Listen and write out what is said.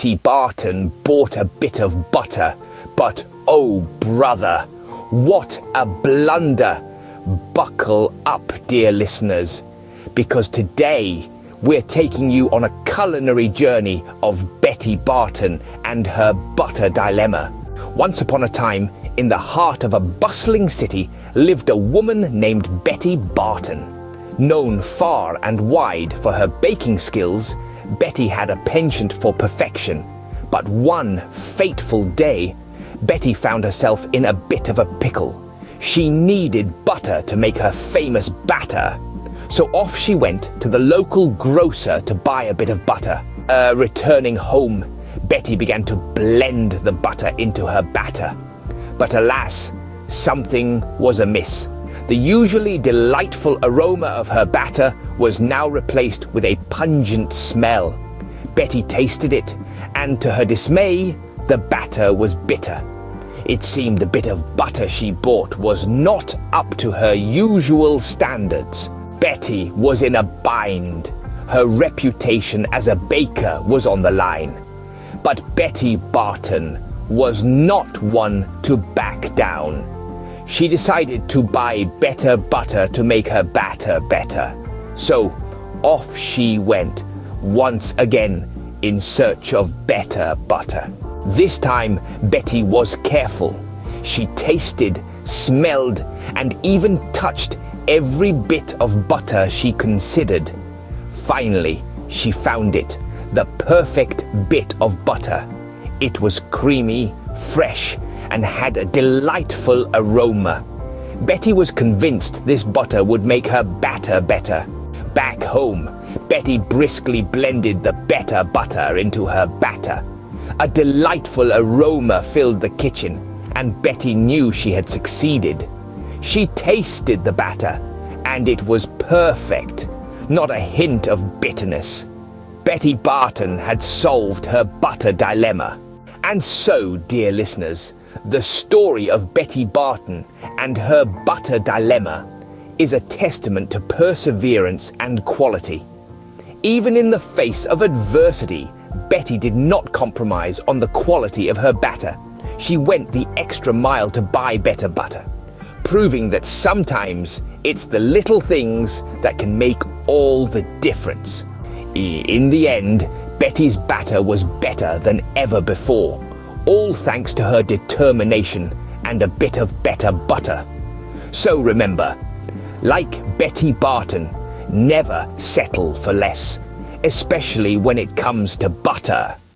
Betty Barton bought a bit of butter, but oh brother, what a blunder! Buckle up, dear listeners, because today we're taking you on a culinary journey of Betty Barton and her butter dilemma. Once upon a time, in the heart of a bustling city, lived a woman named Betty Barton. Known far and wide for her baking skills, Betty had a penchant for perfection. But one fateful day, Betty found herself in a bit of a pickle. She needed butter to make her famous batter. So off she went to the local grocer to buy a bit of butter. Returning home, Betty began to blend the butter into her batter. But alas, something was amiss. The usually delightful aroma of her batter was now replaced with a pungent smell. Betty tasted it, and to her dismay, the batter was bitter. It seemed the bit of butter she bought was not up to her usual standards. Betty was in a bind. Her reputation as a baker was on the line. But Betty Barton was not one to back down. She decided to buy better butter to make her batter better. So off she went, once again in search of better butter. This time Betty was careful. She tasted, smelled, and even touched every bit of butter she considered. Finally, she found it, the perfect bit of butter. It was creamy, fresh, and had a delightful aroma. Betty was convinced this butter would make her batter better. Back home, Betty briskly blended the better butter into her batter. A delightful aroma filled the kitchen, and Betty knew she had succeeded. She tasted the batter, and it was perfect, not a hint of bitterness. Betty Barton had solved her butter dilemma. And so, dear listeners, the story of Betty Barton and her butter dilemma is a testament to perseverance and quality. Even in the face of adversity, Betty did not compromise on the quality of her batter. She went the extra mile to buy better butter, proving that sometimes it's the little things that can make all the difference. In the end, Betty's batter was better than ever before, all thanks to her determination and a bit of better butter. So remember, like Betty Barton, never settle for less, especially when it comes to butter.